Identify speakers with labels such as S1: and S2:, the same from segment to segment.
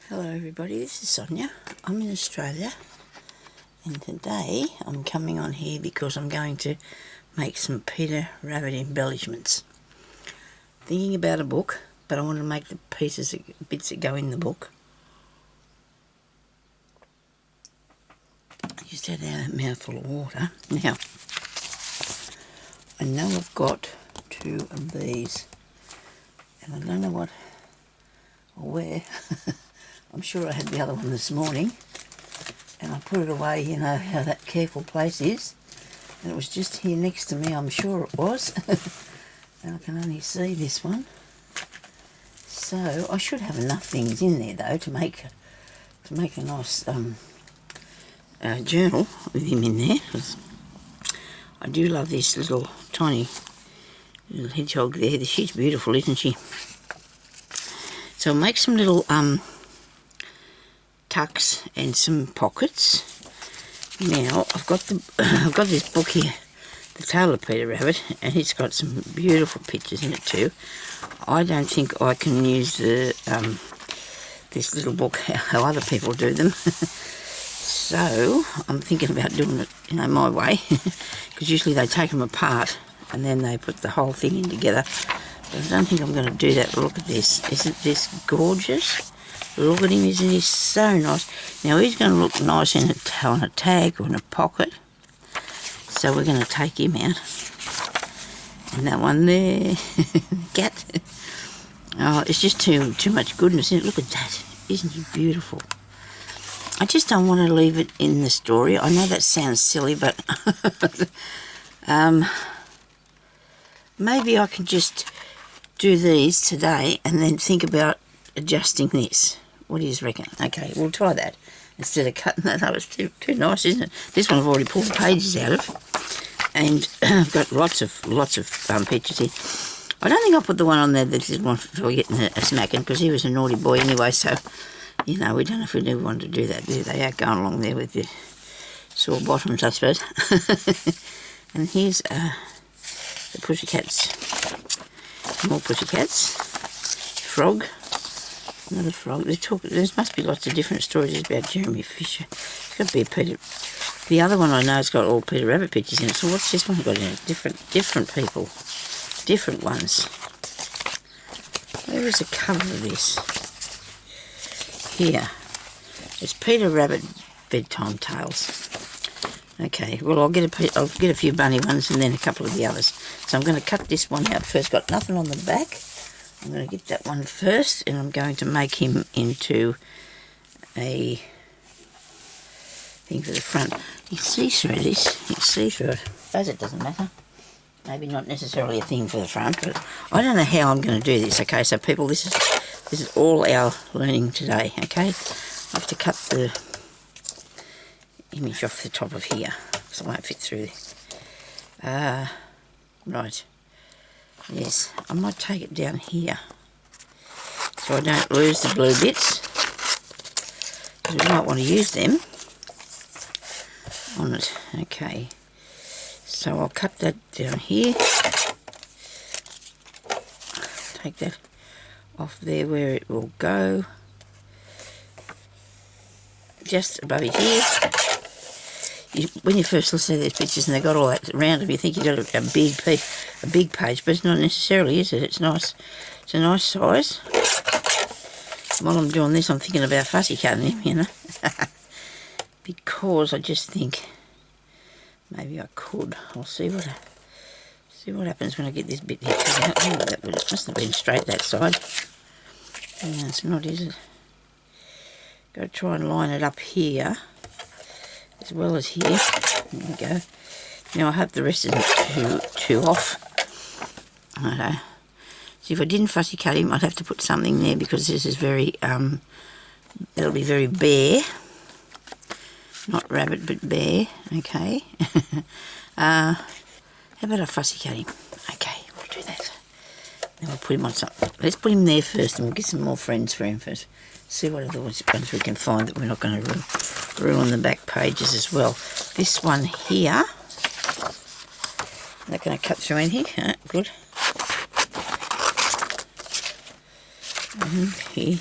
S1: Hello everybody, this is Sonya. I'm in Australia and today I'm coming on here because I'm going to make some Peter Rabbit embellishments. Thinking about a book, but I want to make the bits that go in the book. I just had a mouthful of water. Now, I know I've got 2 of these and I don't know what or where. I'm sure I had the other one this morning and I put it away, you know how that careful place is, and it was just here next to me, I'm sure it was. And I can only see this one, so I should have enough things in there though to make a nice journal with him in there, because I do love this little tiny little hedgehog there. She's beautiful, isn't she? So I'll make some little tucks and some pockets. Now I've got this book here, The Tale of Peter Rabbit, and it's got some beautiful pictures in it too. I don't think I can use this little book how other people do them. So I'm thinking about doing it, you know, my way, because usually they take them apart and then they put the whole thing in together. But I don't think I'm going to do that. Look at this. Isn't this gorgeous? Look at him, isn't he so nice? Now he's going to look nice on a tag or in a pocket. So we're going to take him out. And that one there, cat. Oh, it's just too much goodness in it. Look at that. Isn't he beautiful? I just don't want to leave it in the story. I know that sounds silly, but maybe I can just do these today and then think about adjusting this. What do you reckon? Okay, we'll try that instead of cutting that. That was too nice, isn't it? This one I've already pulled the pages out of, and I've got lots of pictures here. I don't think I'll put the one on there that is one for getting a smacking, because he was a naughty boy anyway. So, you know, we don't know if we do want to do that. There they are going along there with the sore bottoms, I suppose. And here's the pussycats. More pussycats. Frog. Another frog. There must be lots of different stories about Jeremy Fisher. It's got to be a Peter. The other one I know has got all Peter Rabbit pictures in it. So what's this one got in it? Different people. Different ones. Where is the cover of this? Here. It's Peter Rabbit Bedtime Tales. Okay, well I'll get a few bunny ones and then a couple of the others. So I'm going to cut this one out first. Got nothing on the back. I'm going to get that one first, and I'm going to make him into a thing for the front. You can see through this. You can see through it. I suppose it doesn't matter. Maybe not necessarily a thing for the front, but I don't know how I'm going to do this. Okay, so people, this is all our learning today. Okay, I have to cut the image off the top of here, because I won't fit through. Right. Yes, I might take it down here so I don't lose the blue bits, because we might want to use them on it. Okay, so I'll cut that down here, take that off there where it will go, just above it here. When you first look at these pictures and they've got all that around them, you think you've got a big page, but it's not necessarily, is it? It's nice. It's a nice size. While I'm doing this, I'm thinking about fussy cutting him, you know, because I just think maybe I could. I'll see what happens when I get this bit here cut out. Oh, that must have been straight that side. No, it's not, is it? Got to try and line it up here as well as here. There we go. Now I hope the rest isn't too off. Okay. See, if I didn't fussy cut him, I'd have to put something there, because this is very it'll be very bare. Not rabbit, but bare. Okay. How about I fussy cut him? Okay, we'll do that. Then we'll put him on something. Let's put him there first, and we'll get some more friends for him first. See what other ones we can find that we're not going to ruin the back pages as well. This one here, I'm not going to cut through anything. Good. And here.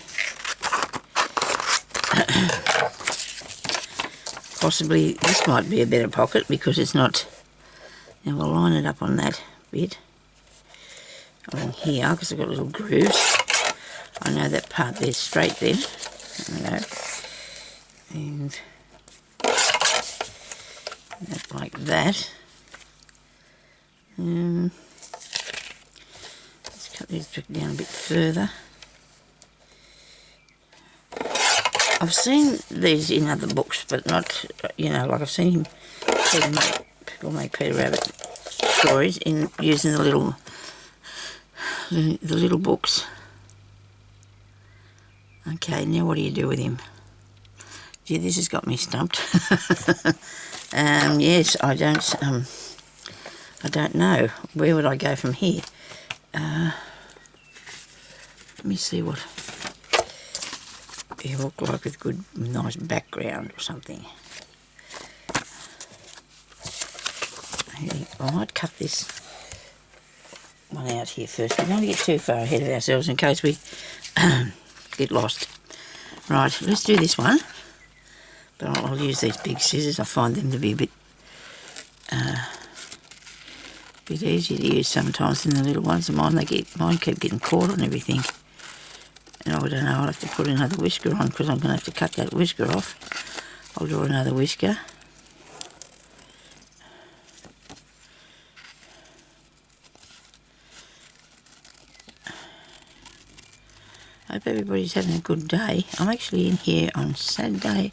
S1: Possibly this might be a better pocket because it's not. Now we'll line it up on that bit. On here, because I've got little grooves. I know that part there's straight then. There. And that like that. Let's cut these down a bit further. I've seen these in other books, but not, you know, like I've seen people make Peter Rabbit stories in using the little books. Okay, now what do you do with him? Gee, this has got me stumped. Yes, I don't know. Where would I go from here? Let me see what he looked like with good, nice background or something. I might cut this one out here first. We don't want to get too far ahead of ourselves in case we get lost. Right, let's do this one. But I'll use these big scissors. I find them to be a bit easier to use sometimes than the little ones. Mine keep getting caught on everything. And I don't know, I'll have to put another whisker on because I'm going to have to cut that whisker off. I'll draw another whisker. I hope everybody's having a good day. I'm actually in here on Saturday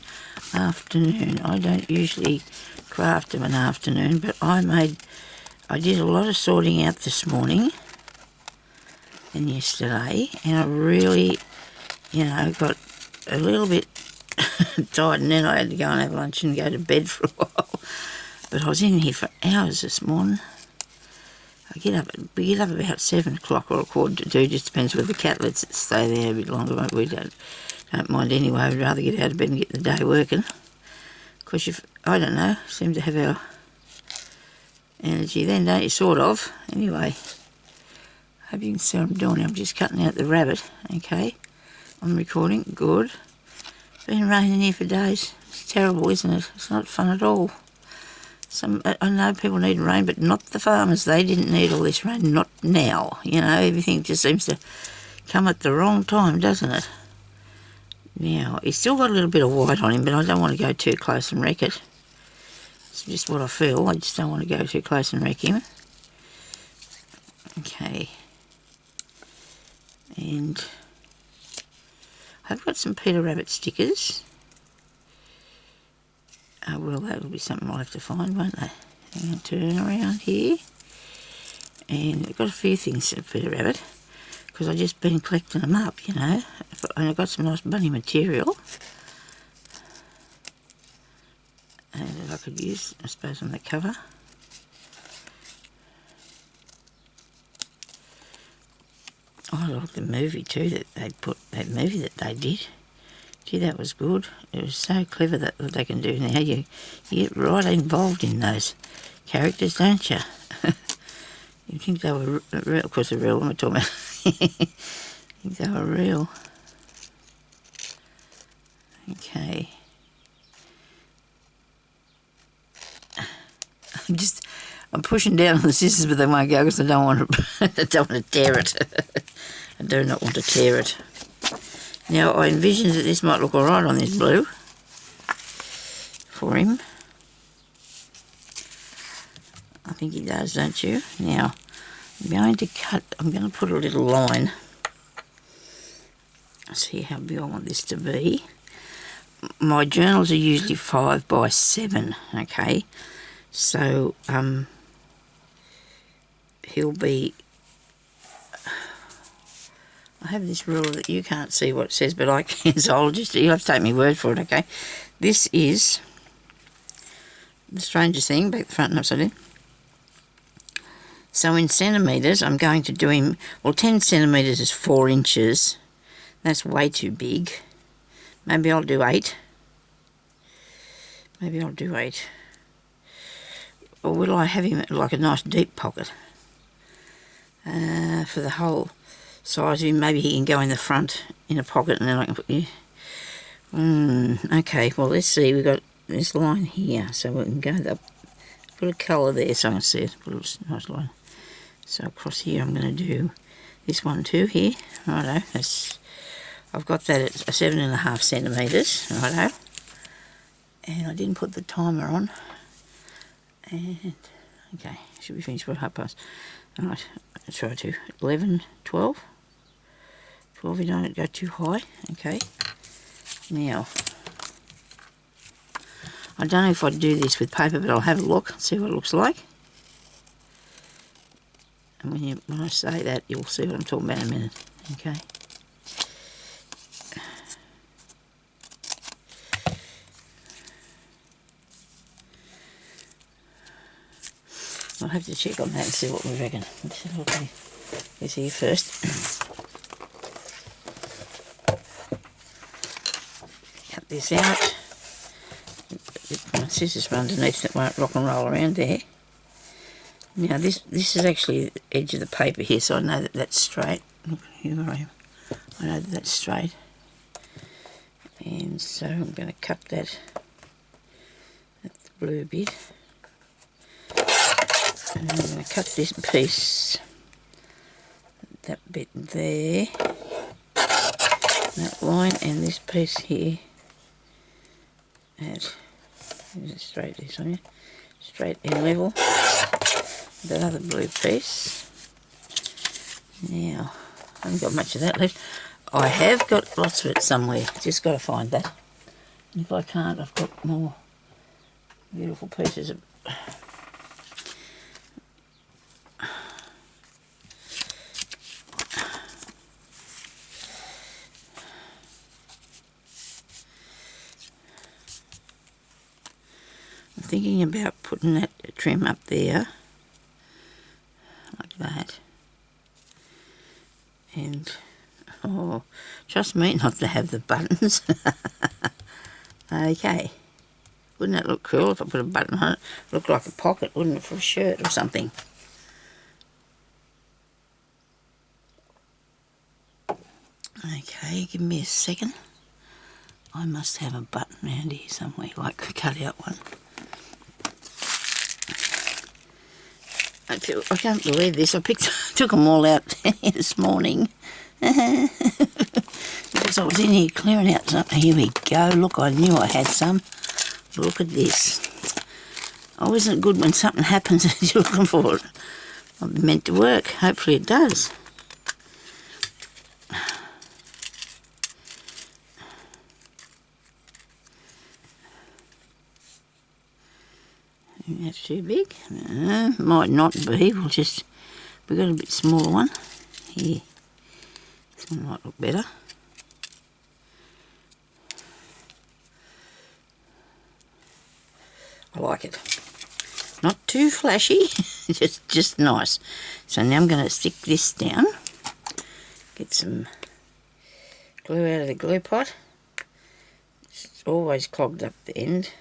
S1: afternoon. I don't usually craft of an afternoon, but I did a lot of sorting out this morning and yesterday, and I really, you know, got a little bit tired, and then I had to go and have lunch and go to bed for a while. But I was in here for hours this morning. We get up about 7 o'clock or 1:45, just depends whether the cat lets it stay there a bit longer, but we don't mind anyway. I'd rather get out of bed and get the day working. Because I don't know, seem to have our energy then, don't you? Sort of. Anyway, hope you can see what I'm doing. I'm just cutting out the rabbit, okay? I'm recording, good. It's been raining here for days. It's terrible, isn't it? It's not fun at all. I know people need rain, but not the farmers. They didn't need all this rain, not now. You know, everything just seems to come at the wrong time, doesn't it? Now, he's still got a little bit of white on him, but I don't want to go too close and wreck it. It's just what I feel. I just don't want to go too close and wreck him. Okay. And I've got some Peter Rabbit stickers. Well, that'll be something I'll have to find, won't they? I'm going to turn around here. And I've got a few things for Peter Rabbit, because I've just been collecting them up, you know. And I've got some nice bunny material. And that I could use, I suppose, on the cover. I like the movie too that they put, that movie that they did. Gee, that was good. It was so clever that what they can do now. You get right involved in those characters, don't you? You think they were real? Of course, they're real. What am I talking about? You think they were real? Okay. I'm pushing down on the scissors, but they won't go because I don't want to. I don't want to tear it. I do not want to tear it. Now, I envisioned that this might look all right on this blue for him. I think he does, don't you? Now, I'm going to put a little line. See how big I want this to be. My journals are usually 5 by 7, okay? So, he'll be... I have this ruler that you can't see what it says, but I can, so you'll have to take my word for it, okay? This is the strangest thing, back the front and upside down. So in centimetres, I'm going to do him, well, 10 centimetres is 4 inches. That's way too big. Maybe I'll do 8. Maybe I'll do 8. Or will I have him like a nice deep pocket? For the whole size of him, maybe he can go in the front in a pocket, and then I can put, yeah. Okay, well, let's see. We've got this line here, so we can go up. Put a colour there so I can see it. Put a nice line. So across here, I'm going to do this one too here. Righto. I've got that at 7.5 centimetres. Righto. And I didn't put the timer on. And okay, should be finished by 1:30. Alright, let's try to 11, 12. 12, you don't go too high. Okay. Now, I don't know if I'd do this with paper, but I'll have a look, see what it looks like. And when I say that, you'll see what I'm talking about in a minute. Okay. I'll have to check on that and see what we reckon. Okay. Let's here first. Cut this out. My scissors from underneath that won't rock and roll around there. Now this is actually the edge of the paper here, so I know that that's straight. Look, here I am. I know that that's straight. And so I'm going to cut that at the blue bit. And I'm going to cut this piece, that bit there, that line, and this piece here at, is it straight there, Sonia? Straight and level. That other blue piece. Now, I haven't got much of that left. I have got lots of it somewhere, just got to find that. And if I can't, I've got more beautiful pieces of... I'm thinking about putting that trim up there, like that. And, oh, trust me not to have the buttons. Okay. Wouldn't that look cool if I put a button on it? Look like a pocket, wouldn't it, for a shirt or something? Okay, give me a second. I must have a button around here somewhere, like a cut out one. I can't believe this. Took them all out this morning. Because I was in here clearing out something. Here we go. Look, I knew I had some. Look at this. Oh, isn't it good when something happens and you're looking for it? It's meant to work. Hopefully it does. That's too big. Might not be. We've got a bit smaller one. Here. This one might look better. I like it. Not too flashy, just nice. So now I'm going to stick this down. Get some glue out of the glue pot. It's always clogged up the end.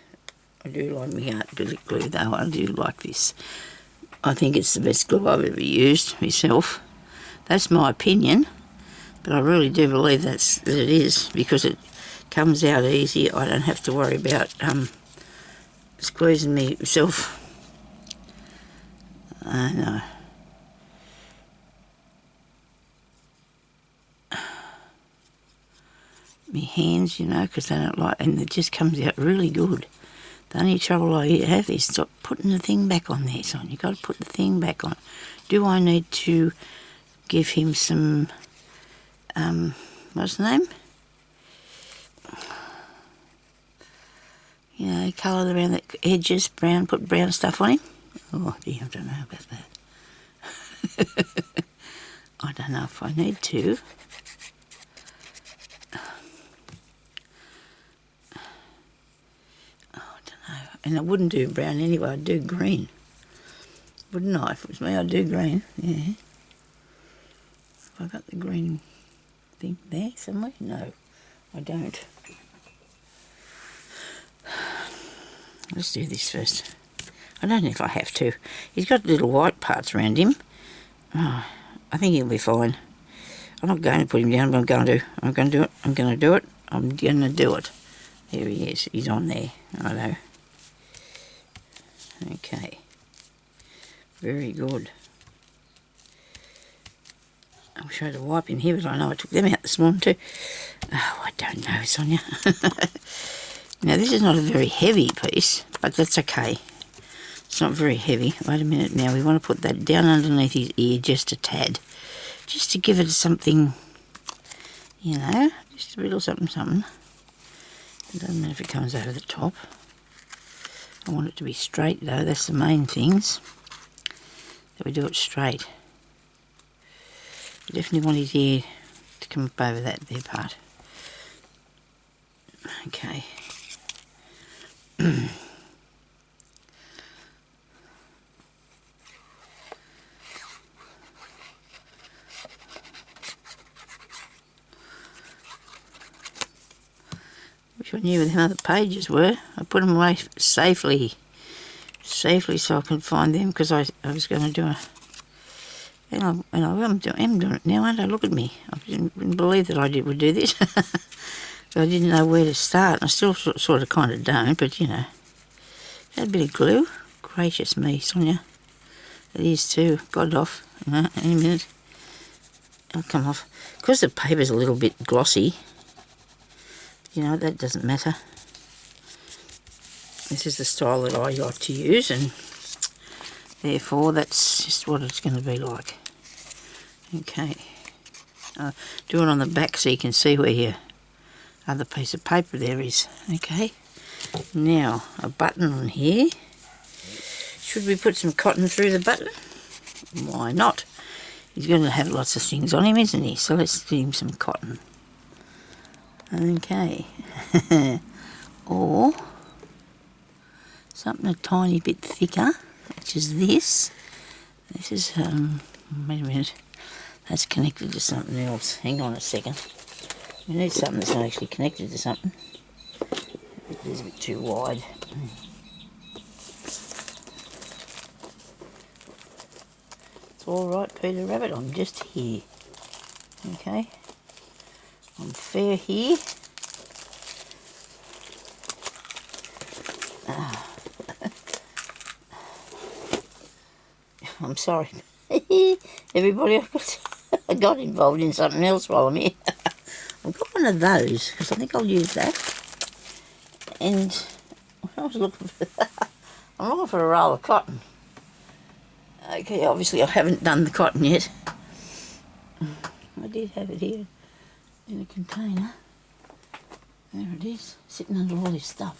S1: I do like my art glue though, I do like this. I think it's the best glue I've ever used myself. That's my opinion, but I really do believe that it is, because it comes out easy. I don't have to worry about squeezing myself. I know. My hands, you know, because they don't like, and it just comes out really good. The only trouble I have is stop putting the thing back on there, son. You've got to put the thing back on. Do I need to give him some, what's the name? You know, colour around the edges, brown, put brown stuff on him. Oh dear, I don't know about that. I don't know if I need to. And I wouldn't do brown anyway, I'd do green. Wouldn't I? If it was me, I'd do green, yeah. Have I got the green thing there somewhere? No, I don't. Let's do this first. I don't know if I have to. He's got little white parts around him. Oh, I think he'll be fine. I'm not going to put him down, but I'm going to do it. I'm going to do it. There he is. He's on there. Righto. Okay. Very good. I wish I had a wipe in here, but I know I took them out this morning too. Oh, I don't know, Sonia. Now, this is not a very heavy piece, but that's okay. It's not very heavy. Wait a minute now. We want to put that down underneath his ear just a tad. Just to give it something, you know, just a little something, something. It doesn't matter if it comes over the top. I want it to be straight though. That's the main things. That we do it straight. We definitely want his ear to come up over that there part. Okay. Wish I knew where the other pages were. I put them away safely so I can find them, because I was going to do a... And I am doing it now, aren't I? Look at me. I didn't believe that would do this. But I didn't know where to start. I still sort of kind of don't, but you know. That bit of glue. Gracious me, Sonia. It is too. Got it off. Any minute. It'll come off. Because the paper's a little bit glossy, you know, that doesn't matter. This is the style that I like to use, and therefore that's just what it's going to be like. Okay. Do it on the back so you can see where your other piece of paper there is. Okay. Now, a button on here. Should we put some cotton through the button? Why not? He's going to have lots of things on him, isn't he? So let's give him some cotton. Okay. Or something a tiny bit thicker, which is this. This is, wait a minute. That's connected to something else. Hang on a second. We need something that's not actually connected to something. It is a bit too wide. It's alright, Peter Rabbit, I'm just here. Okay. I'm fair here. I'm sorry. Everybody, I got involved in something else while I'm here. I've got one of those, because I think I'll use that. And I was looking for I'm looking for a roll of cotton. Okay, obviously I haven't done the cotton yet. I did have it here in a container. There it is, sitting under all this stuff.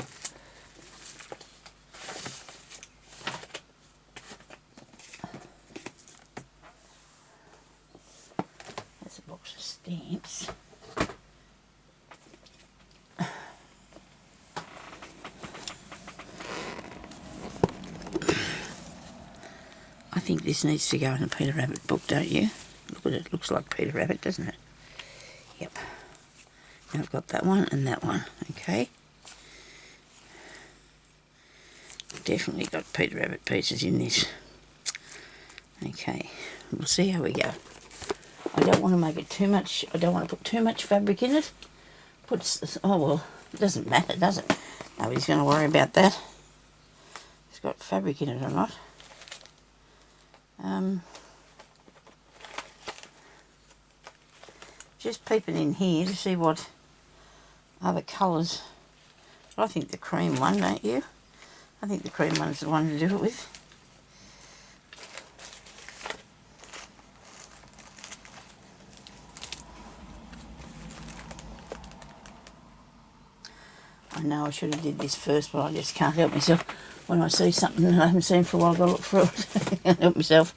S1: That's a box of stamps. I think this needs to go in a Peter Rabbit book, don't you? Look at it, it looks like Peter Rabbit, doesn't it? Yep. Now I've got that one and that one, okay? Definitely got Peter Rabbit pieces in this. Okay, we'll see how we go. I don't want to make it too much, I don't want to put too much fabric in it. Oh well, it doesn't matter, does it? Nobody's going to worry about that. It's got fabric in it or not. Just peeping in here to see what other colours. I think the cream one, don't you? I think the cream one's the one to do it with. I know I should have did this first, but I just can't help myself. When I see something that I haven't seen for a while, I've got to look through it. I can't help myself.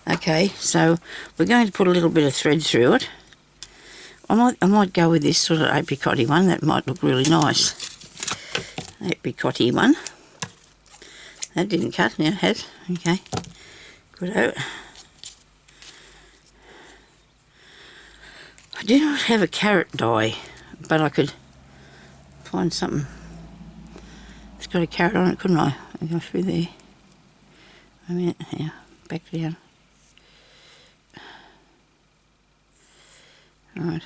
S1: Okay, so we're going to put a little bit of thread through it. I might go with this sort of apricot-y one. That might look really nice. Apricot-y one. That didn't cut, now it has. Okay, good-o. I do not have a carrot dye, but I could find something. It's got a carrot on it, couldn't I? I go through there. A minute, now, back down. Right.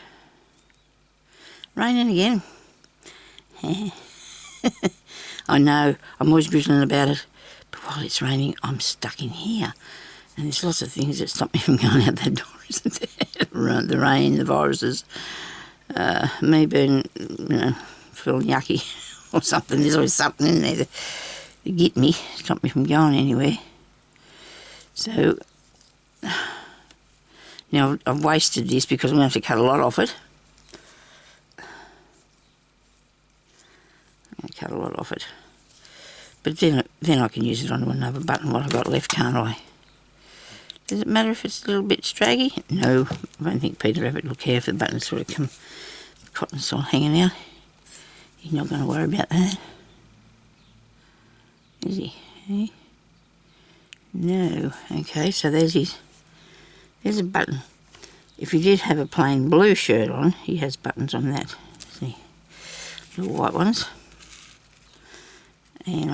S1: Raining again. I know, I'm always grizzling about it, but while it's raining, I'm stuck in here. And there's lots of things that stop me from going out that door, isn't there? The rain, the viruses, me being, feeling yucky or something. There's always something in there to get me, stop me from going anywhere. So, now I've wasted this because I'm going to have to cut a lot off it. I'm going to cut a lot off it. But then I can use it onto another button what I've got left, can't I? Does it matter if it's a little bit straggy? No, I don't think Peter Rabbit will care if the buttons sort of come, cotton's all hanging out. He's not going to worry about that. Is he? Hey? No. Okay, so there's a button. If he did have a plain blue shirt on, he has buttons on that. See? Little white ones. And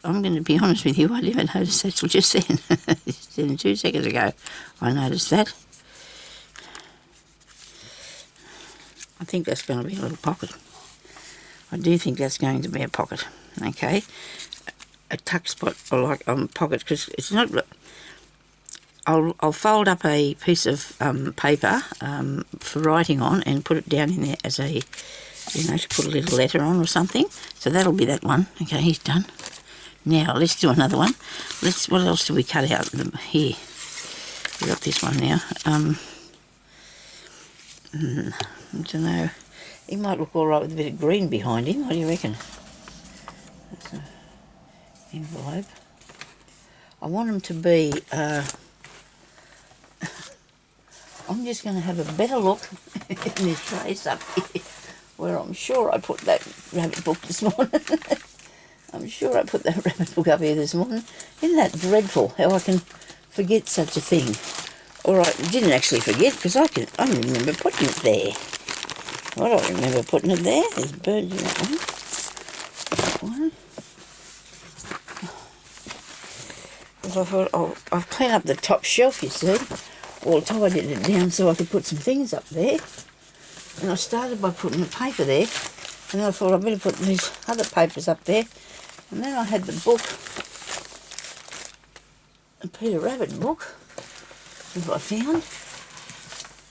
S1: I'm going to be honest with you, I never noticed that till just then. Just 2 seconds ago, I noticed that. I think that's going to be a little pocket. I do think that's going to be a pocket. Okay. A tuck spot I like on pocket because it's not. I'll fold up a piece of paper for writing on and put it down in there as a, to put a little letter on or something. So that'll be that one. Okay, he's done. Now let's do another one. What else do we cut out here? We got this one now. I don't know. He might look all right with a bit of green behind him. What do you reckon? That's an envelope. I want him to be. I'm just going to have a better look in this place up here, where I'm sure I put that rabbit book this morning. I'm sure I put that rabbit book up here this morning. Isn't that dreadful how I can forget such a thing? Or I didn't actually forget because I remember putting it there. Well, I remember putting it there. There's birds in that one. That one. Because I thought, I'll clean up the top shelf, you see. Well, tidied it down so I could put some things up there. And I started by putting the paper there. And then I thought I'd better put these other papers up there. And then I had the book, a Peter Rabbit book, that I found.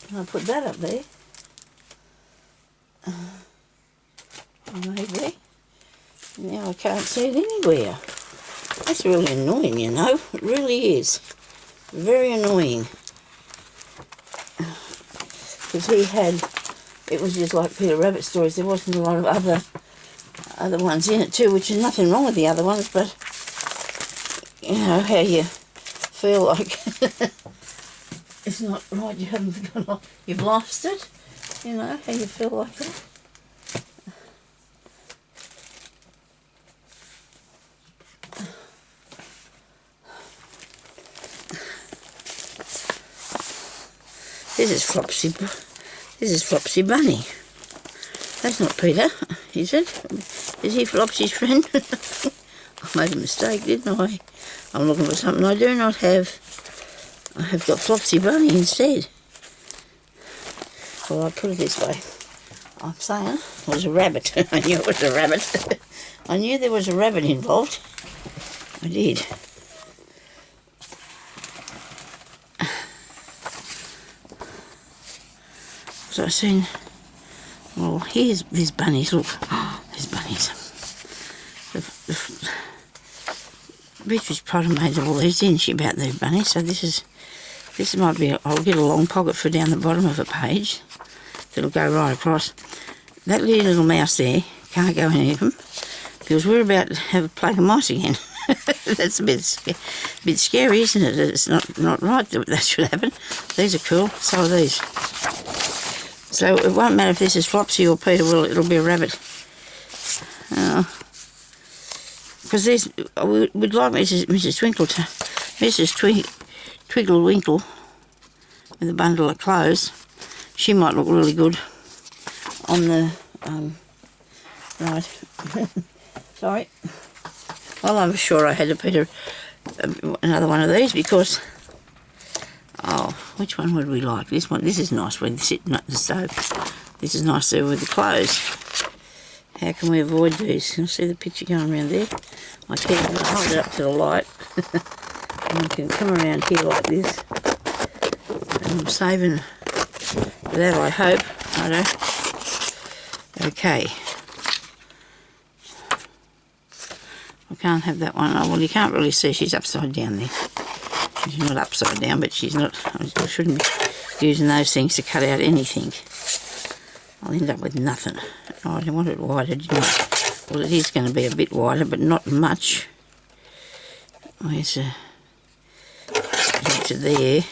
S1: And I put that up there. Maybe. Now I can't see it anywhere. That's really annoying, It really is. Very annoying. Because it was just like Peter Rabbit stories. There wasn't a lot of other ones in it too, which is nothing wrong with the other ones, but how you feel like it's not right, you've lost it, how you feel like that. This is Flopsy Bunny. That's not Peter, is it? Is he Flopsy's friend? I made a mistake, didn't I? I'm looking for something I do not have. I have got Flopsy Bunny instead. Well, I'll put it this way. I'm saying it was a rabbit. I knew it was a rabbit. I knew there was a rabbit involved. I did. So I seen, well, here's bunnies, look. Oh, there's bunnies. Beatrice Potter made all these, didn't she, about these bunnies? So this might be, I'll get a long pocket for down the bottom of a page that'll go right across. That little mouse there can't go any of them because we're about to have a plague of mice again. That's a bit scary, isn't it? It's not right that should happen. These are cool, so are these. So it won't matter if this is Flopsy or Peter, it'll be a rabbit. Because we'd like Mrs. Twinklewinkle with a bundle of clothes. She might look really good on the, right, sorry. Well, I'm sure I had to put another one of these because, which one would we like? This one, this is nice when sitting at the stove. This is nice there with the clothes. How can we avoid these? Can you see the picture going around there? I can hold it up to the light. And I can come around here like this. And I'm saving that, I hope. I don't. Okay. I can't have that one. Oh, well, you can't really see she's upside down there. She's not upside down, but she's not... I shouldn't be using those things to cut out anything. I'll end up with nothing. Oh, I want it wider, didn't I? Well, it is going to be a bit wider, but not much. Where's to there.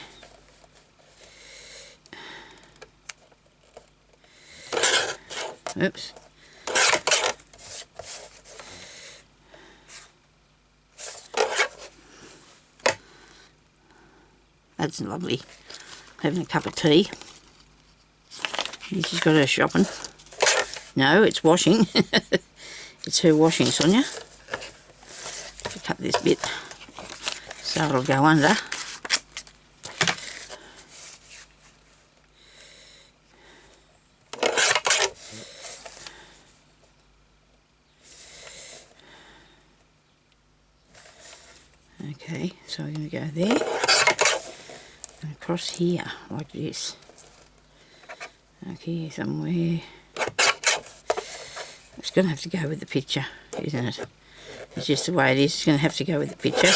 S1: Oops. That's lovely. Having a cup of tea. She's got her shopping. No, it's washing. It's her washing, Sonya. To cut this bit so it'll go under. Okay, so we're going to go there and across here like this. Okay, somewhere. It's going to have to go with the picture, isn't it? It's just the way it is. It's going to have to go with the picture.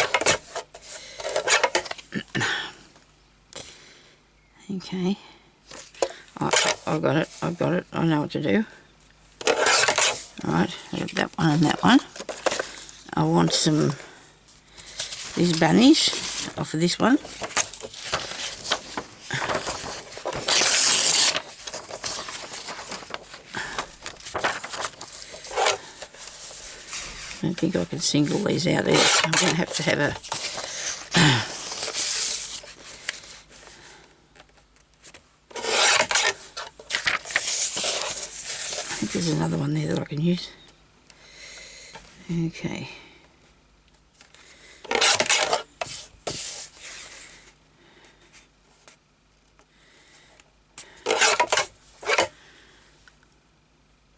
S1: Okay. I've got it. I've got it. I know what to do. Alright, I've got that one and that one. I want some these bunnies off of this one. I don't think I can single these out there. I'm going to have a... I think there's another one there that I can use. Okay.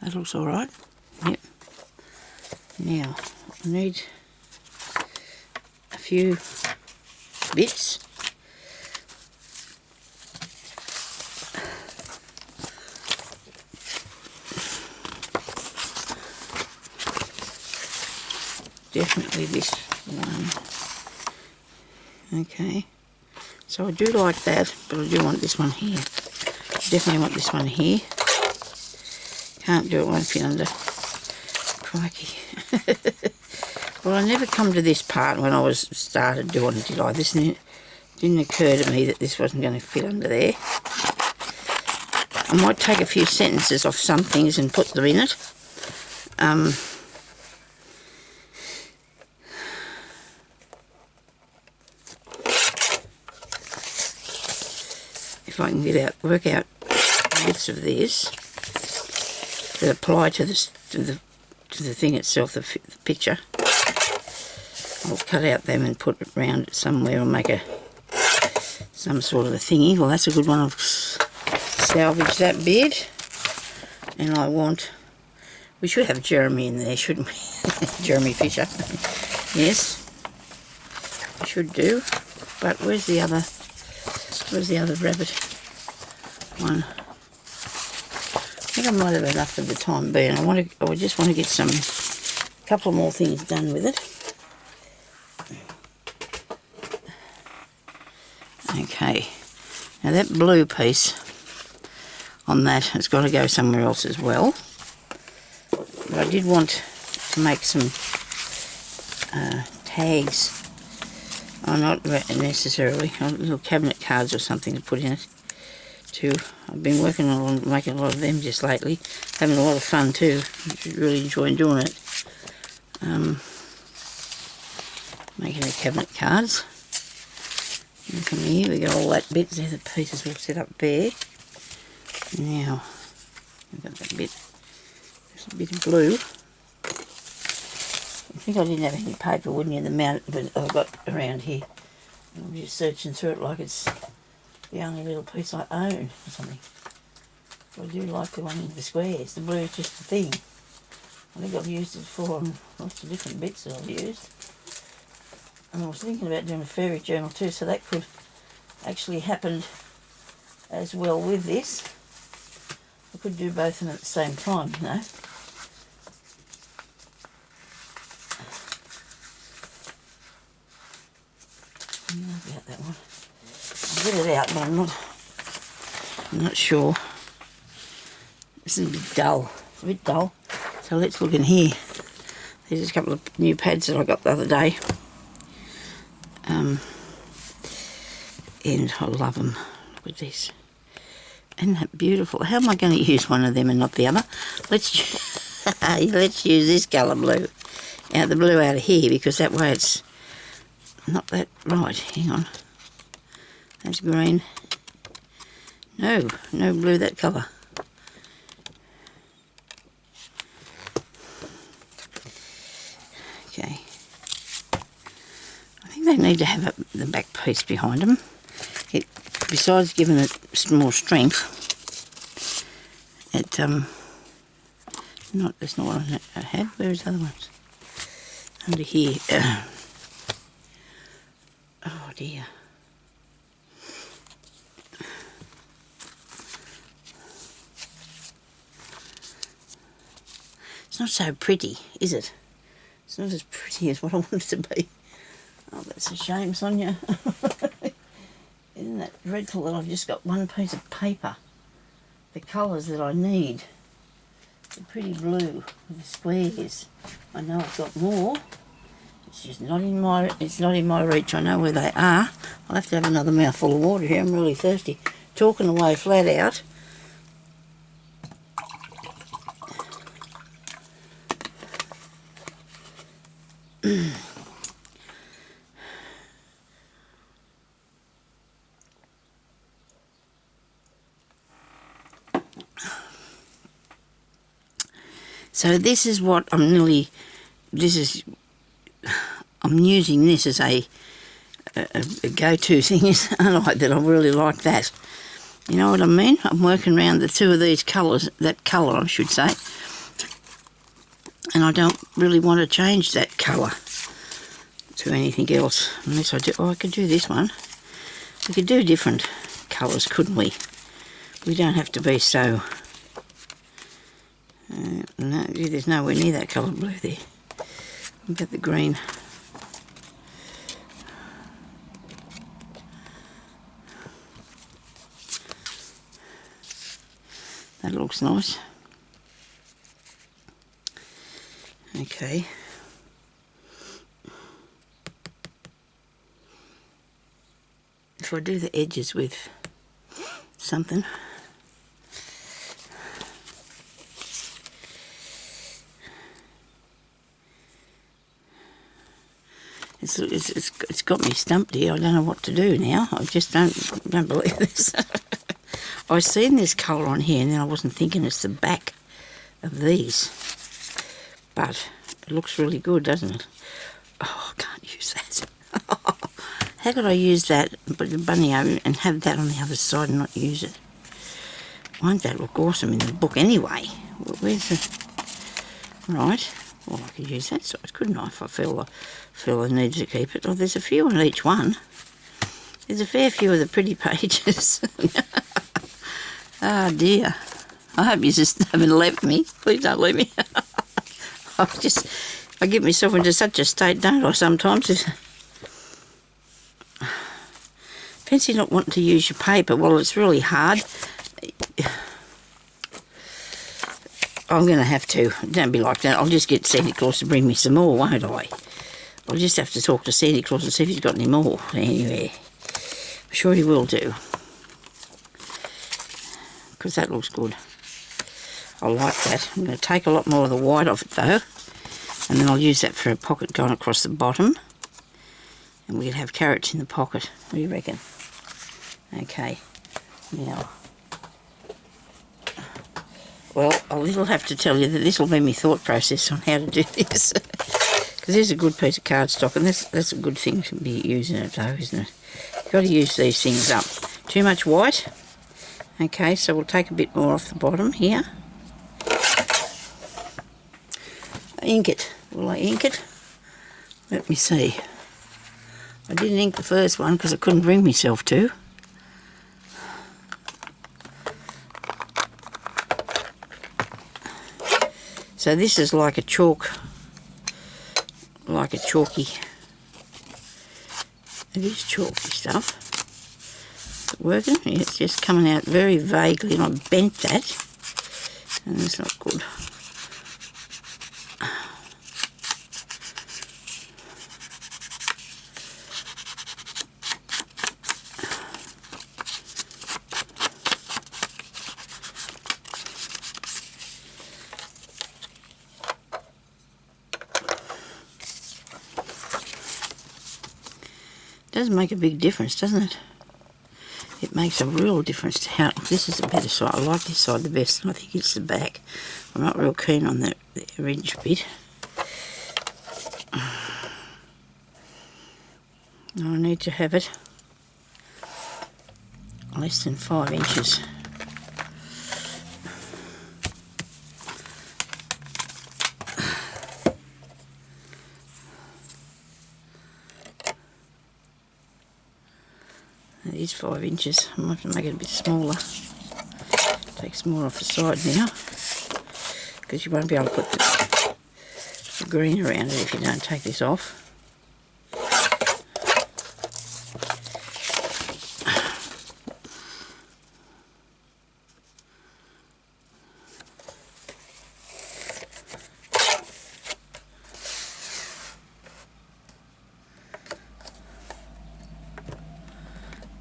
S1: That looks alright. Yep. Now, I need a few bits. Definitely this one. Okay. So I do like that, but I do want this one here. Definitely want this one here. Can't do it, won't fit under. Crikey. Well, I never come to this part when I started doing it, did I? This didn't occur to me that this wasn't going to fit under there. I might take a few sentences off some things and put them in it. If I can work out bits of this that apply to the thing itself, the picture. I'll cut out them and put it round it somewhere and make some sort of a thingy. Well, that's a good one. I've salvaged that bit. And we should have Jeremy in there, shouldn't we? Jeremy Fisher. Yes. We should do. But where's the other rabbit one? I think I might have enough for the time being. I just want to get a couple more things done with it. Okay, now that blue piece on that has got to go somewhere else as well. But I did want to make some tags. Oh, not necessarily, little cabinet cards or something to put in it too. I've been working on making a lot of them just lately, having a lot of fun too. Really enjoying doing it. Making the cabinet cards. And come here, we got all that bit. There's the pieces we'll set up there. Now, we've got that bit. There's a bit of blue. I think I didn't have any paper, wouldn't you, the amount that I've got around here. I'm just searching through it like it's the only little piece I own or something. I do like the one in the squares. The blue is just the thing. I think I've used it for lots of different bits that I've used. And I was thinking about doing a fairy journal too, so that could actually happen as well with this. I could do both of them at the same time, you know. I don't know about that one. I'll get it out, but I'm not sure. This is a bit dull. It's a bit dull. So let's look in here. There's a couple of new pads that I got the other day. And I love them. Look at this. Isn't that beautiful? How am I going to use one of them and not the other? Let's use this colour blue. Out the blue out of here, because that way it's not that right. Hang on. That's green. No blue that colour. Okay. I think they need to have the back piece behind them. Besides giving it more strength, that's not what I had. Where's the other ones? Under here. Oh dear. It's not so pretty, is it? It's not as pretty as what I want it to be. Oh, that's a shame, Sonya. Isn't that dreadful that I've just got one piece of paper? The colours that I need. The pretty blue with the squares. I know I've got more. It's just not in my reach. I know where they are. I'll have to have another mouthful of water here. I'm really thirsty. Talking away flat out. So this is what I'm using this as a go-to thing, aren't I? That I really like that. You know what I mean? I'm working around the two of these colours, that colour I should say, and I don't really want to change that colour to anything else unless I do. Oh, I could do this one. We could do different colours, couldn't we? We don't have to be so... no, there's nowhere near that colour blue there. What about the green? That looks nice. Okay. If I do the edges with something. It's got me stumped here. I don't know what to do now. I just don't believe this. I seen this colour on here and then I wasn't thinking it's the back of these. But it looks really good, doesn't it? Oh, I can't use that. How could I use that, put the bunny over and have that on the other side and not use it? Won't that look awesome in the book anyway? Where's the... Right. Well, I could use that side, couldn't I, if I feel I need to keep it. Oh, there's a few on each one. There's a fair few of the pretty pages. Oh, dear. I hope you just haven't left me. Please don't leave me. I get myself into such a state, don't I, sometimes? Fancy not wanting to use your paper. Well, it's really hard. I'm going to have to. Don't be like that. I'll just get Santa Claus to bring me some more, won't I? I'll just have to talk to Santa Claus and see if he's got any more. Anyway, I'm sure he will do. Because that looks good. I like that. I'm going to take a lot more of the white off it though. And then I'll use that for a pocket going across the bottom. And we can have carrots in the pocket. What do you reckon? Okay. Now... well, I'll have to tell you that this will be my thought process on how to do this. Because there's a good piece of cardstock, and that's a good thing to be using it though, isn't it? You've got to use these things up. Too much white. Okay, so we'll take a bit more off the bottom here. ink it. Will I ink it? Let me see. I didn't ink the first one because I couldn't bring myself to. So this is like a chalky. It is chalky stuff. Is it working? Yeah, it's just coming out very vaguely, and I bent that, and it's not good. Does make a big difference, doesn't it? It makes a real difference to how... This is the better side. I like this side the best, and I think it's the back. I'm not real keen on the ridge bit. I need to have it less than 5 inches. It is 5 inches. I might have to make it a bit smaller. Take some more off the side now, because you won't be able to put the green around it if you don't take this off.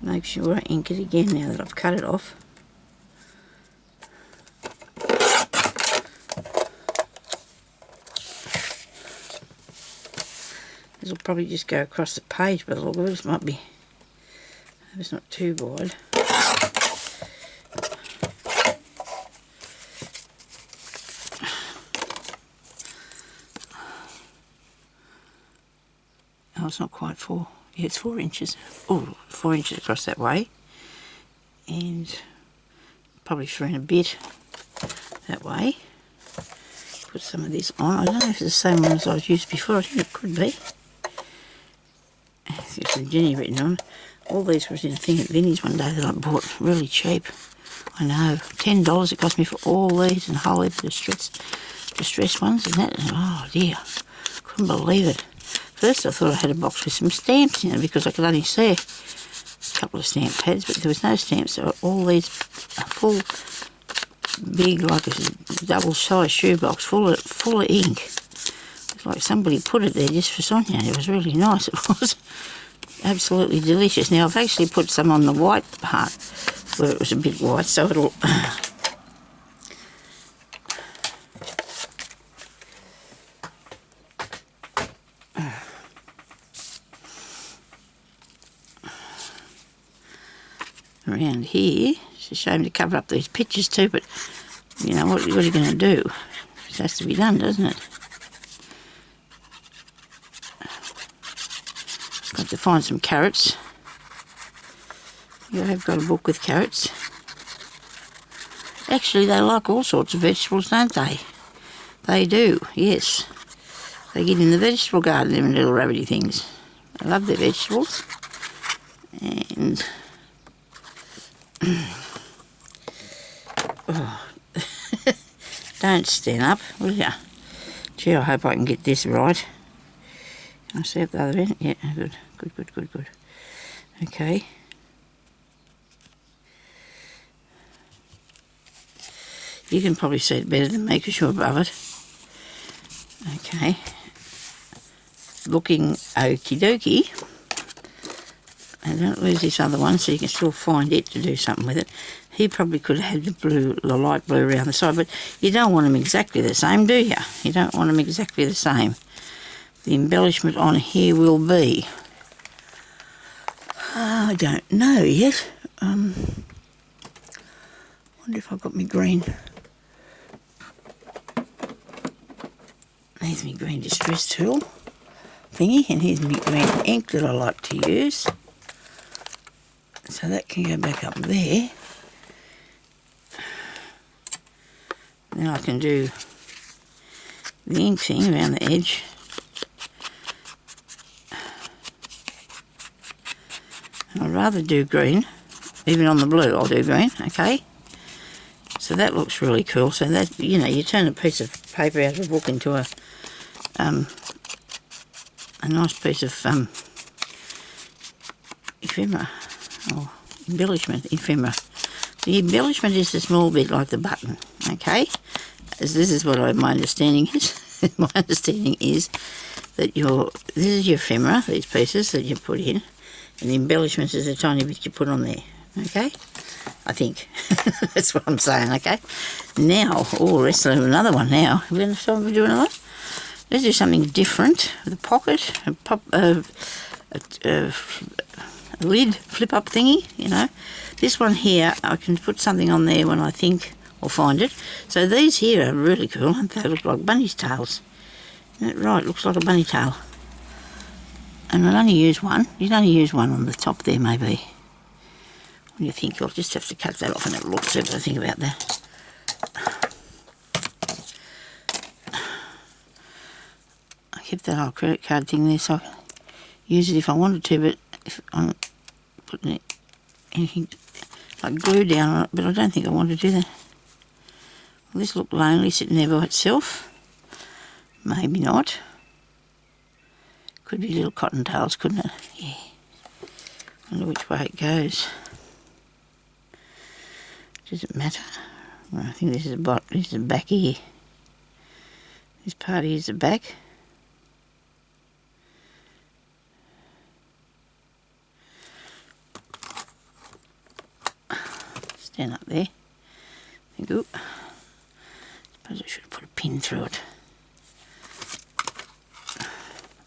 S1: Make sure I ink it again now that I've cut it off. This will probably just go across the page, but the look of it might be, it's not too wide. Oh, it's not quite 4. Yeah, it's 4 inches. Oh, 4 inches across that way. And probably 3 and a bit that way. Put some of this on. I don't know if it's the same one as I've used before. I think it could be. There's some Jenny written on. All these was in a thing at Vinnie's one day that I bought really cheap. I know. $10 it cost me for all these and a whole heap of distressed ones and that. Oh dear. Couldn't believe it. First I thought I had a box with some stamps in it because I could only see a couple of stamp pads, but there was no stamps. So all these full, big, like a double-sized shoebox full of ink. It's like somebody put it there just for Sonya. It was really nice. It was absolutely delicious. Now I've actually put some on the white part where it was a bit white, so it'll... around here. It's a shame to cover up these pictures too, but you know what are you going to do? It has to be done, doesn't it? Got to find some carrots. Yeah, I've got a book with carrots. Actually, they like all sorts of vegetables, don't they? They do, yes. They get in the vegetable garden, them little rabbity things. They love their vegetables. And... oh. Don't stand up, will ya? Gee, I hope I can get this right. Can I see up the other end? Yeah, good. Okay. You can probably see it better than me because you're above it. Okay. Looking okie dokie. And don't lose this other one so you can still find it to do something with it. He probably could have had the light blue around the side, but you don't want them exactly the same, do you? You don't want them exactly the same. The embellishment on here will be... I don't know yet. Wonder if I've got my green... There's my green distress tool thingy, and here's my green ink that I like to use. So that can go back up there. Then I can do the ink thing around the edge. I'd rather do green, even on the blue I'll do green, okay? So that looks really cool. So that, you know, you turn a piece of paper out of a book into a nice piece of ephemera, or embellishment, ephemera. The embellishment is the small bit like the button, okay? As this is what my understanding is. My understanding is that this is your ephemera, these pieces that you put in, and the embellishments is a tiny bit you put on there, okay? I think. That's what I'm saying, okay? Now, let's do another one now. We're going to do another one? Let's do something different with a pocket, a lid, flip-up thingy, you know. This one here, I can put something on there when I think or find it. So these here are really cool, aren't they? They look like bunny's tails. Isn't that right? Looks like a bunny tail. And I'll only use one. You'd only use one on the top there, maybe. What do you think? You'll just have to cut that off and have a look, see what I think about that. I kept that old credit card thing there so I can use it if I wanted to, but if I'm putting anything like glue down on it, but I don't think I want to do that. Will this look lonely sitting there by itself? Maybe not. Could be little cotton tails, couldn't it? Yeah. Wonder which way it goes. Does it matter? Well, I think this is the back here. This part here is the back. Stand up there. Think, oop. Suppose I should have put a pin through it.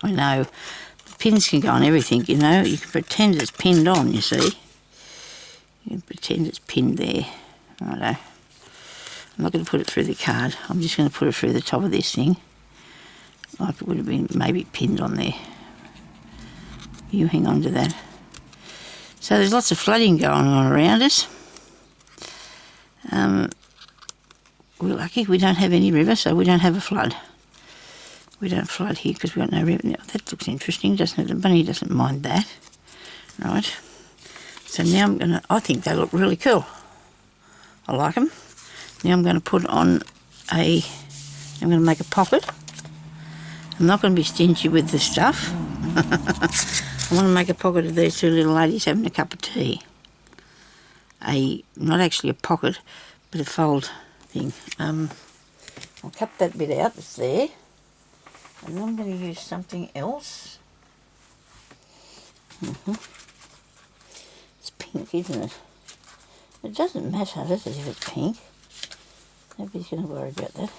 S1: I know, the pins can go on everything, you know. You can pretend it's pinned on, you see. You can pretend it's pinned there. Righto. I'm not going to put it through the card. I'm just going to put it through the top of this thing. Like it would have been maybe pinned on there. You hang on to that. So there's lots of flooding going on around us. We're lucky we don't have any river, so we don't have a flood. We don't flood here because we've got no river. Now, that looks interesting, doesn't it? The bunny doesn't mind that. Right. So now I think they look really cool. I like them. Now I'm going to put on I'm going to make a pocket. I'm not going to be stingy with the stuff. I want to make a pocket of these two little ladies having a cup of tea. Not actually a pocket, but a fold thing. I'll cut that bit out that's there. And I'm going to use something else. It's pink, isn't it? It doesn't matter, does it, if it's pink? Nobody's going to worry about that.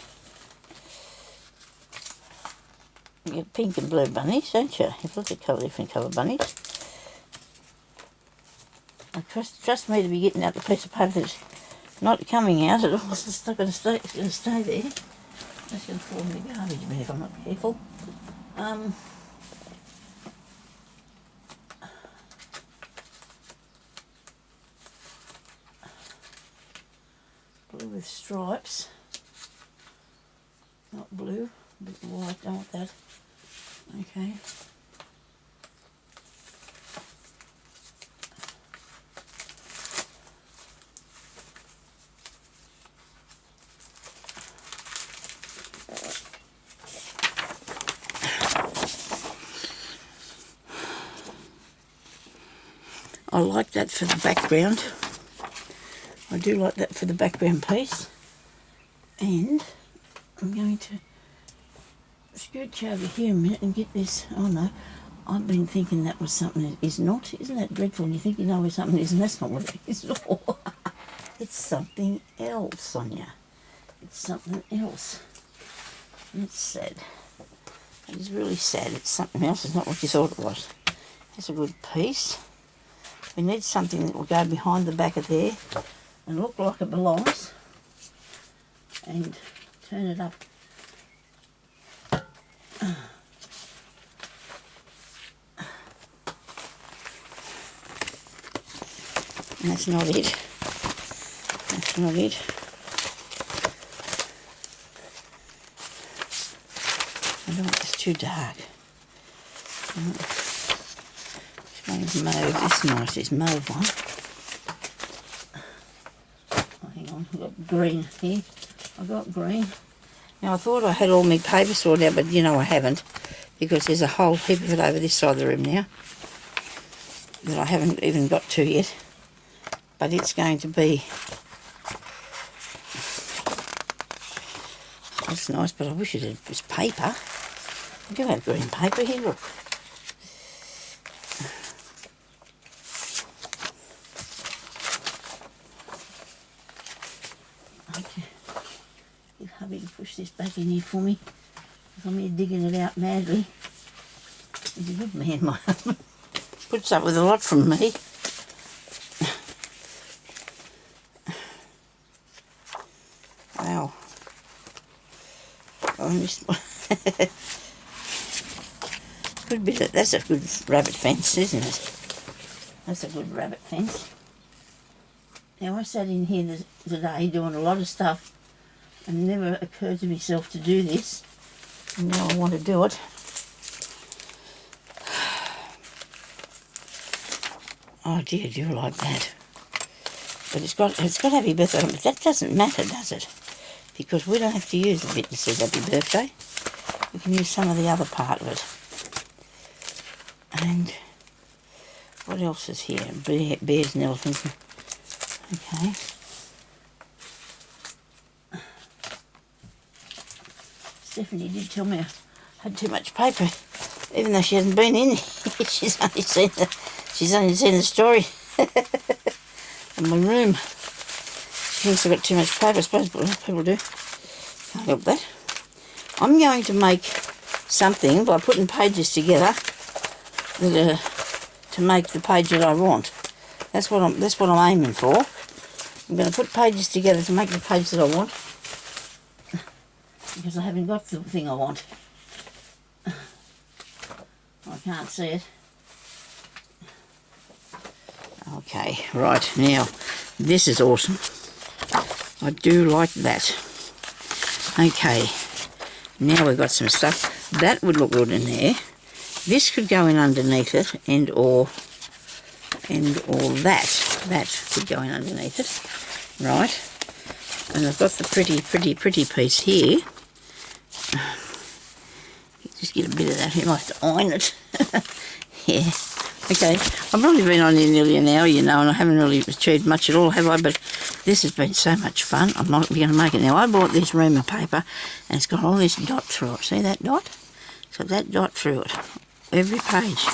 S1: You get pink and blue bunnies, don't you? You've lots of different colour bunnies. Trust me to be getting out the piece of paper that's not coming out at all. It's not going to stay. It's going to stay there. It's going to fall in the garbage bin if I'm not careful. Blue with stripes. Not blue, but white. Don't want that. Okay. I like that for the background. I do like that for the background piece. And I'm going to scooch over here a minute and get this. Oh no, I've been thinking that was something it is not. Isn't that dreadful? You think you know where something is and that's not what it is at all. It's something else, Sonya. It's something else. And it's sad. It is really sad. It's something else. It's not what you thought it was. That's a good piece. We need something that will go behind the back of there and look like it belongs and turn it up. And that's not it. That's not it. I don't want this too dark. This one's mauve. This is nice, this mauve one. Oh, hang on, I've got green here. I've got green. Now I thought I had all my paper sorted out, but you know I haven't, because there's a whole heap of it over this side of the room now that I haven't even got to yet. But it's going to be... That's nice, but I wish it was paper. I do have green paper here, look. Okay. Get hubby to push this back in here for me, because I'm here digging it out madly. He's a good man, my husband. Puts up with a lot from me. Wow. I missed one. Good bit of, that's a good rabbit fence, isn't it? That's a good rabbit fence. Now I sat in here today doing a lot of stuff, and it never occurred to myself to do this. And now I want to do it. Oh dear, do you like that? But it's got happy birthday on it. But that doesn't matter, does it? Because we don't have to use the bit that says happy birthday. We can use some of the other part of it. And what else is here? Bears and elephants. Okay. Stephanie did tell me I had too much paper, even though she hasn't been in here. She's only seen the story in my room. She thinks I've got too much paper. I suppose people do. Can't help that. I'm going to make something by putting pages together that to make the page that I want. That's what I'm aiming for. I'm going to put pages together to make the page that I want, because I haven't got the thing I want. I can't see it. Okay, right, now this is awesome. I do like that. Okay, now we've got some stuff that would look good in there. This could go in underneath it, and or that could go in underneath it, right? And I've got the pretty piece here. Just get a bit of that. You might have to iron it. Yeah. Okay, I've probably been on here nearly an hour, you know, and I haven't really achieved much at all, have I? But this has been so much fun. I'm not going to make it now. I bought this ream of paper, and it's got all this dot through it. See that dot? It's got that dot through it. Every page.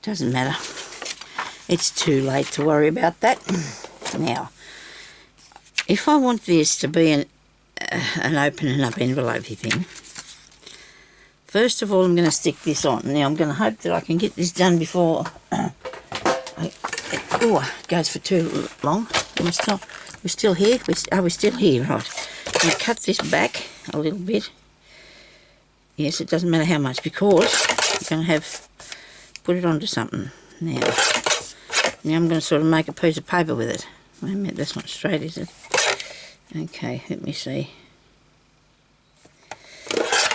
S1: Doesn't matter. It's too late to worry about that. Now, if I want this to be an opening up envelopey thing, first of all, I'm going to stick this on. Now, I'm going to hope that I can get this done before it goes for too long. We're still here. We're still here, right? I'm going to cut this back a little bit. Yes, it doesn't matter how much, because I'm going to put it onto something. Now I'm going to sort of make a piece of paper with it. Wait a minute, that's not straight, is it? Okay, let me see.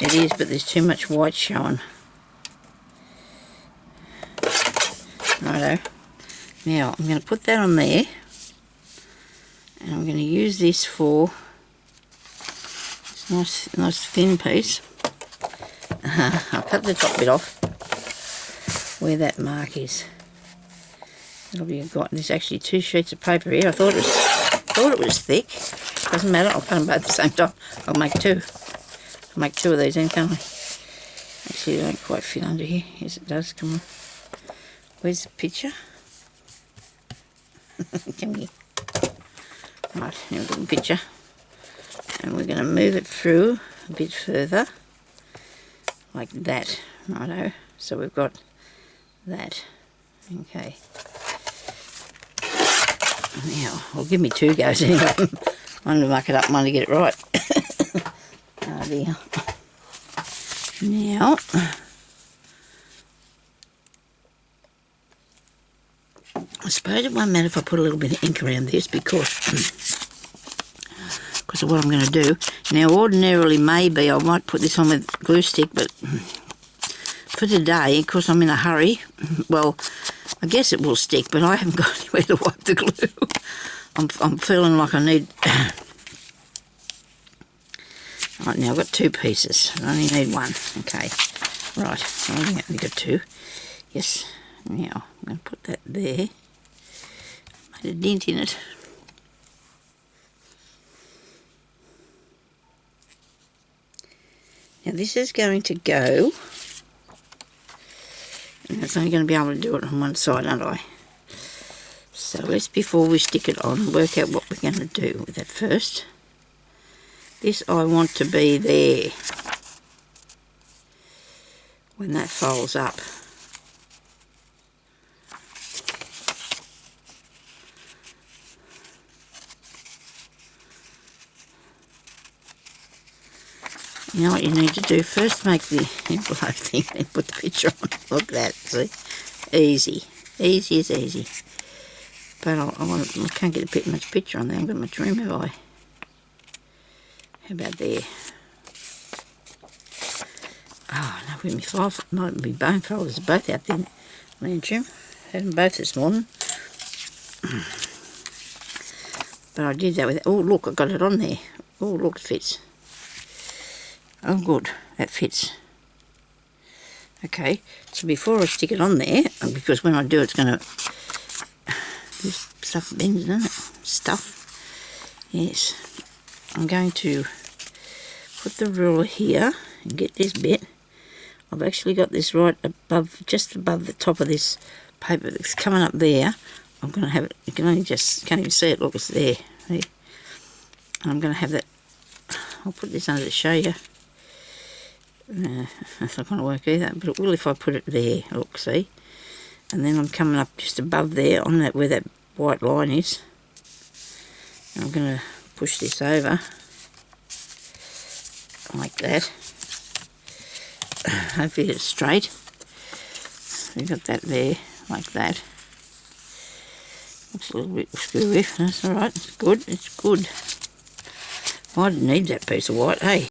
S1: It is, but there's too much white showing. Righto. Now, I'm going to put that on there. And I'm going to use this for this nice thin piece. I'll cut the top bit off where that mark is. It'll be there's actually 2 sheets of paper here. I thought it was thick. Doesn't matter, I'll cut them both at the same time. I'll make 2. I'll make 2 of these then, can't I? Actually, they don't quite fit under here. Yes, it does. Come on. Where's the picture? Come here. Right, now we've got the picture. And we're going to move it through a bit further. Like that. Righto. So we've got that. Okay. Now, well, give me 2 goes anyway. I'm going to muck it up and want to get it right. Oh dear. Now, I suppose it won't matter if I put a little bit of ink around this, because of what I'm going to do. Now, ordinarily, maybe I might put this on with, glue stick, but for today, because I'm in a hurry, well, I guess it will stick, but I haven't got anywhere to wipe the glue. I'm feeling like I need... Right, now I've got 2 pieces. I only need 1. Okay. Right, I only got 2. Yes. Now, I'm going to put that there. Made a dent in it. Now this is going to go, and it's only going to be able to do it on one side, aren't I? So let's, before we stick it on, work out what we're going to do with it first. This I want to be there when that folds up. You know what you need to do? First make the envelope thing, then put the picture on. Look at that, see? Easy. Easy as easy. But I can't get much picture on there. I haven't got much room, have I? How about there? Oh, no, with my file, not my bone folders are both out there. Lantrum. Had them both this morning. But I did that with... Oh, look, I got it on there. Oh, look, it fits. Oh, good, that fits. Okay, so before I stick it on there, because when I do it's going to... This stuff bends, doesn't it? Stuff. Yes. I'm going to put the ruler here and get this bit. I've actually got this right above, just above the top of this paper that's coming up there. I'm going to have it, you can only just, can't even see it, look, it's there. And I'm going to have that, I'll put this under to show you. That's not going to work either, but it will if I put it there, look, see? And then I'm coming up just above there, on that, where that white line is. And I'm going to push this over, like that. Hopefully it's straight. We've got that there, like that. Looks a little bit screwy, that's alright, it's good, it's good. I didn't need that piece of white, hey?